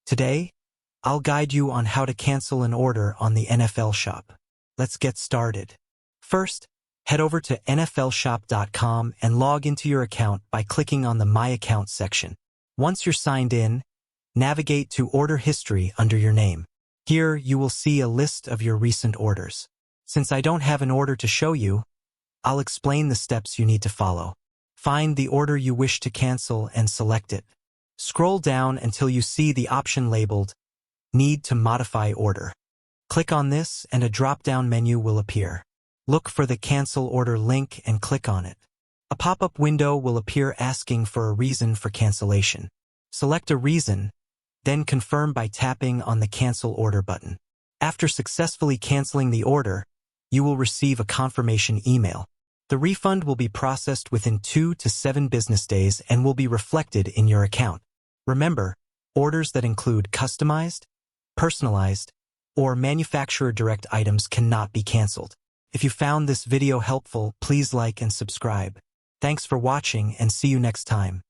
Today, I'll guide you on how to cancel an order on the NFL Shop. Let's get started. First, head over to nflshop.com and log into your account by clicking on the My Account section. Once you're signed in, navigate to Order History under your name. Here, you will see a list of your recent orders. Since I don't have an order to show you, I'll explain the steps you need to follow. Find the order you wish to cancel and select it. Scroll down until you see the option labeled Need to Modify Order. Click on this and a drop-down menu will appear. Look for the Cancel Order link and click on it. A pop-up window will appear asking for a reason for cancellation. Select a reason, then confirm by tapping on the Cancel Order button. After successfully canceling the order, you will receive a confirmation email. The refund will be processed within 2 to 7 business days and will be reflected in your account. Remember, orders that include customized, personalized, or manufacturer direct items cannot be canceled. If you found this video helpful, please like and subscribe. Thanks for watching and see you next time.